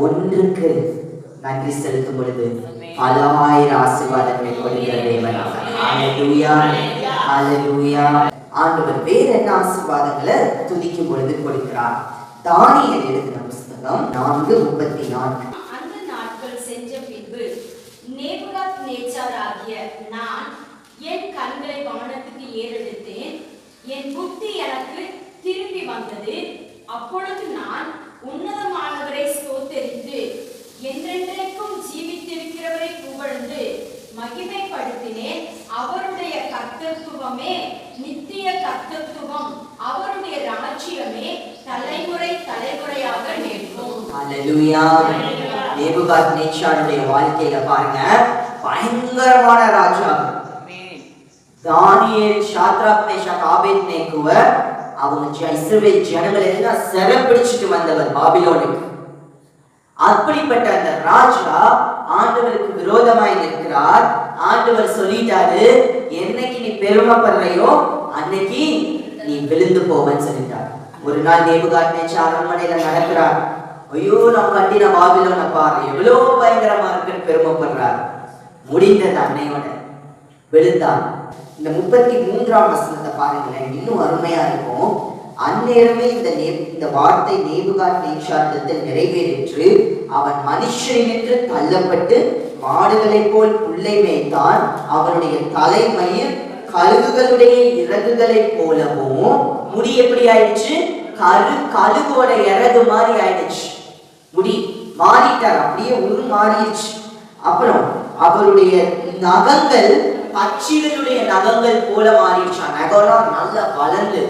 ஒன்றுக்கு நன்றி செலுத்தும் பொழுது பல ஆயிரம் ஆசீர்வாதங்களை கொடுக்கிற தேவனாக. ஹல்லேலூயா, ஹல்லேலூயா. ஆண்டவர் வேற என்ன ஆசீர்வாதங்களை துதிக்கும் பொழுது கொடுக்கிறார்? தானியேல் எழுதின புத்தகம் 4:34. அந்த நாட்கள் சென்ற பின்பு நேபுகாத்நேச்சாராகிய நான் என் கண்களை வானத்துக்கு ஏறெடுத்தேன், என் புத்தி எனக்கு திரும்பி வந்தது. அப்பொழுது நான் உன்னதமானவரை ஸ்தோத்தரித்து என்றென்றைக்கும் ஜீவித்திருக்கிறவரை புகழ்ந்து மகிமைப்படுத்தினேன். அவருடைய கர்த்தத்துவமே நித்திய கர்த்தத்துவம், அவருடைய ராஜ்யமே தலைமுறை தலைமுறையாக நிற்கும். ஹல்லேலூயா. நேபுகாத்நேச்சாருடைய வாழ்க்கையில பாருங்க, பயங்கரமான ராஜா. தானியேல், சாத்ராக், மேஷாக், ஆபேத்நேகோவ அவங்க இஸ்ரவேல் ஜனங்களை எல்லாம் சிறைப்பிடிச்சிட்டு வந்தவர் பாபிலோனுக்கு. அப்படிப்பட்ட அந்த ராஜா ஆண்டவருக்கு விரோதமாய் நிற்கிறார். ஆண்டவர் சொல்லிட்டாரு, என்னைக்கு நீ பெருமைப்படுறையோ அன்னைக்கு நீ விழுந்து போவன்னு சொல்லிட்டார். ஒரு நாள் நேபுகாத்நேச்சார் அரண்மனையில நடக்கிறார். ஐயோ, நம்ம கட்டின பாபிலோனை பாரு, எவ்வளவு பயங்கரமா இருக்குன்னு பெருமைப்படுறார். முடிந்தது அன்னையோட விழுந்தார். இந்த 33ஆம் வசனத்தை பாருங்களேன், இன்னும் அருமையா இருக்கும். அந்நேரமே இந்த வார்த்தை நேபுகாத்நேச்சாரிடத்தில் நிறைவேறிற்று. அவன் மனுஷனின்று தள்ளப்பட்டு மாடுகளை போல் புல்லை மேய்த்தான். அவனுடைய தலைமயிர் கழுகுகளுடைய இறகுகளை போலவும், முடி எப்படி ஆயிடுச்சு? கழுகோட இறகு மாதிரி ஆயிடுச்சு. முடி மாறிட்டார், அப்படியே உரு மாறிடுச்சு. அப்புறம் அவருடைய நகங்கள் பட்சிகளுடைய நகங்கள் போல மாறிடுச்சா. நகம்லாம் நல்லா வளர்ந்து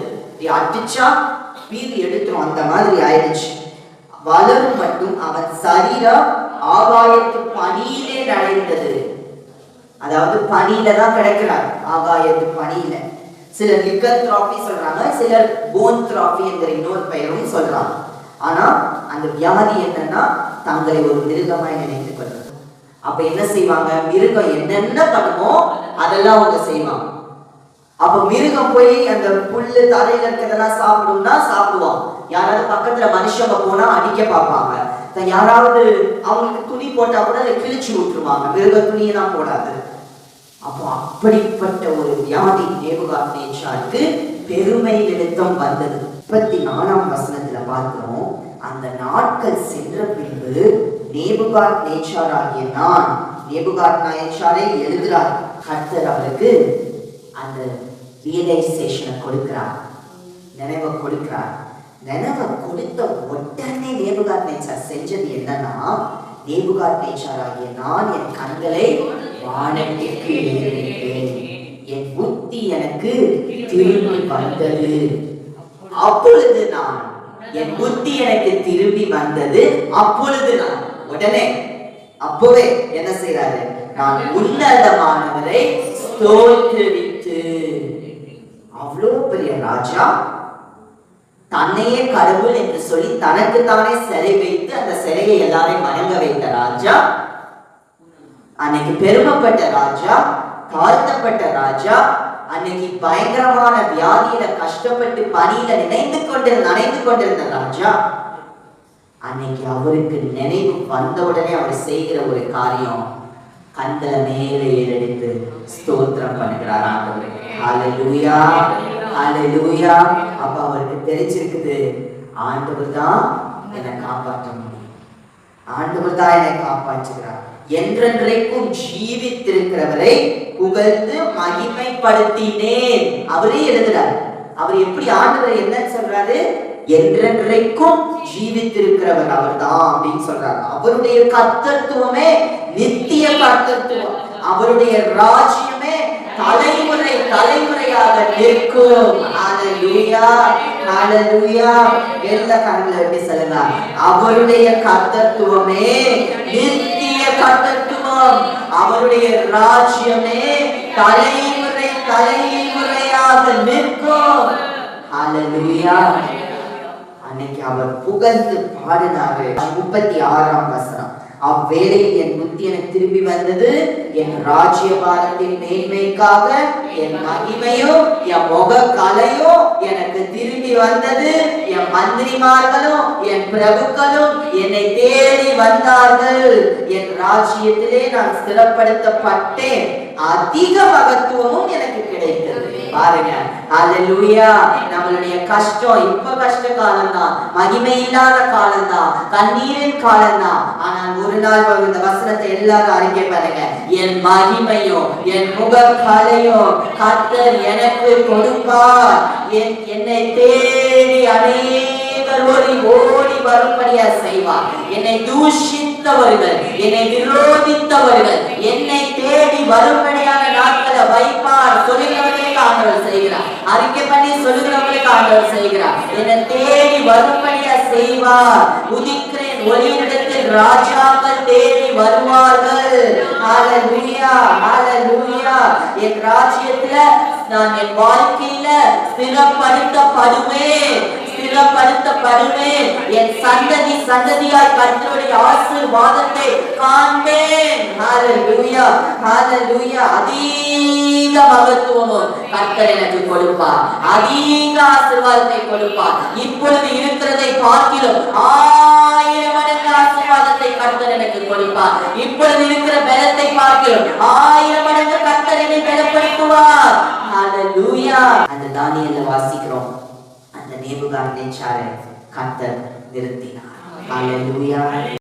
அடிச்சா வீதி எடுத்துரும், அந்த மாதிரி ஆயிடுச்சு. வளரும் மட்டும் அவன் சரீரம் ஆகாயத்து பனியிலே நடைந்தது. அதாவது பனியில தான் கிடக்கிறார், ஆகாயத்து பனியில. சிலர் லிக்கன்த்ராபி சொல்றாங்க, சிலர் போன்த்ராபி என்கிற இன்னொரு பெயரும் சொல்றாங்க. ஆனா அந்த வியாதி என்னன்னா, தங்களை ஒரு மிருகமாய் நினைத்துக் கொள்றது. அப்ப என்ன செய்வாங்க? மிருகம் என்னென்ன பண்ணுமோ அதெல்லாம் அவங்க செய்வாங்க. அப்ப மிருகம் போய் அந்த புல்லு தரையில இருக்கிறதெல்லாம் சாப்பிடும்னா சாப்பிடுவான். யாராவது பக்கத்துல மனுஷங்க போனா அடிக்க பார்ப்பாங்க. யாராவது அவங்களுக்கு துணி போட்டா கூட அதை கிழிச்சு விட்டுருவாங்க. மிருக துணியெல்லாம் போடாது. அப்போ அப்படிப்பட்ட ஒரு வியாதி நேபுகாத்நேச்சாருக்கு பெருமை நிமித்தம் வந்தது. 34ஆம் வசனத்துல பார்க்கிறோம், அந்த நாட்கள் சென்ற பின்பு நேபுகாத்நேச்சாராகிய நான், நேபுகாத்நேச்சாரை எழுதுகிறார், கர்த்தர் அவருக்கு அந்த ரியலைசேஷனை கொடுக்கிறார், நினைவை கொடுக்கிறார். நினைவை கொடுத்த உடனே நேபுகாத்நேச்சார் செஞ்சது என்னன்னா, நேபுகாத்நேச்சாராகிய நான் என் கண்களை வானத்திற்கு ஏறெடுத்தேன், என் புத்தி எனக்கு திரும்பி வந்தது. அப்பொழுது நான், என் புத்தி எனக்கு திரும்பி வந்தது. அப்பொழுது நான், உடனே அப்பவே என்ன செய்யறாரு? நான் உன்னதமானவரை ஸ்தோத்திரித்து. அவ்வளவு பெரிய ராஜா தன்னையே கடவுள் என்று சொல்லி தனக்கு தானே சிலை வைத்து அந்த சிலையை எல்லாரையும் வணங்க வைத்த ராஜா, அன்னைக்கு பெருமைப்பட்ட ராஜா, தாழ்த்தப்பட்ட ராஜா, அன்னைக்கு பயங்கரமான வியாதியில கஷ்டப்பட்டு பணியில நனைந்து கொண்டிருந்த ராஜா, அன்னைக்கு அவருக்கு நினைவு வந்தவுடனே அவர் செய்கிற ஒரு காரியம், கண்களை மேலே ஏறெடுத்து ஸ்தோத்திரம் பண்ணுகிறார் ஆண்டவரே. ஹல்லேலூயா, ஹல்லேலூயா. அப்ப அவருக்கு தெரிஞ்சிருக்குது, ஆண்டவர் தான் என்னை காப்பாற்ற முடியும், ஆண்டவர் தான் என்னை காப்பாற்றுகிறார். என்றென்றைக்கும் ஜீவித்திருக்கிறவரை புகழ்ந்து மகிமைப்படுத்தினேன். அவரே எழுதுறார். அவர் எப்படி ஆண்டவரை என்ன சொல்றாரு? என்றென்றைக்கும் ஜீவித்திருக்கிறவர் அவர் தான் அப்படின்னு சொல்றாரு. அவருடைய கர்த்தத்துவமே நித்திய கர்த்தத்துவம், அவருடைய ராஜ்யமே தலைமுறை தலைமுறையாக நிற்கும். ஹல்லேலூயா, ஹல்லேலூயா. எல்லா கண்களை எப்படி சொல்லுங்க? அவருடைய கர்த்தத்துவமே நித்திய கர்த்தத்துவம், அவருடைய ராஜ்யமே தலைமுறை தலைமுறையாக நிற்கும். ஹல்லேலூயா. அன்னைக்கு அவர் புகழ்ந்து பாடினாரு. 36ஆம் வசனம், அவ்வேளையில் என் புத்தி எனக்கு திரும்பி வந்தது. என் ராஜ்யபாரத்தின் மேன்மைக்காக என் மகிமையும் என் முக கலையும் எனக்கு திரும்பி வந்தது. என் மந்திரிமார்களும் என் பிரபுக்களும் என்னை தேடி வந்தார்கள். என் ராஜ்யத்திலே நான் ஸ்திரப்படுத்தப்பட்டேன். அதிக மகத்துவமும் எனக்கு கிடைத்தது. பாருங்க, ஹல்லேலூயா. நம்மளுடைய கஷ்டம் இப்ப கஷ்ட காலம் தான், மகிமை இல்லாத காலம் தான், கண்ணீரின் காலம் தான். ஆனால் ஒரு நாள் இந்த வசனத்தை எல்லாரும் அறிக்கை பாருங்க, என் மகிமையும் என் முக கலையும் கர்த்தர் எனக்கு கொடுப்பார். என்னை தேடி அநேகர் ஓடி வரும்படியா செய்வார். என்னை தூஷித்தவர்கள், என்னை விரோதித்தவர்கள் என்னை தேடி வரும்படியான நாட்களை வைப்பார். சொல்லுகிறவர்களுக்கு ஆண்டவர் செய்கிறார். அறிக்கை பண்ணி சொல்லுகிறவர்களுக்கு ஆண்டவர் செய்கிறார். என்னை தேடி வரும்படியா செய்வார். உதிக்கிறேன் ஒளியிடத்தில் ராஜாக்கள் தேடி வருவார்கள். ஹல்லேலூயா, ஹல்லேலூயா. என் ராஜ்யத்துல நான் என் வாழ்க்கையில ஸ்திரப்படுத்தப்படுவேன். என் சந்ததியாய் கர்த்தருடைய ஆசீர்வாதத்தை காண்பேன். ஹல்லேலூயா, ஹல்லேலூயா. அதிக மகத்துவமும் கர்த்தர் எனக்கு கொடுப்பார். அதிக ஆசீர்வாதத்தை கொடுப்பார். இப்பொழுது இருக்கிறதை பார்க்கிறோம் 1000 மடங்கு ஆசீர்வாதத்தை கர்த்தர் எனக்கு கொடுப்பார். இப்பொழுது இருக்கிற பலத்தை பார்க்கிறோம் 1000 மடங்கு கர்த்தர் என்னை பலப்படுத்துவார். ஹல்லேலூயா. அந்த தானியேல்ல வாசிக்கிறோம், அந்த நேபுகாத்நேச்சாரை கர்த்தர் நிறுத்தினார். ஹல்லேலூயா.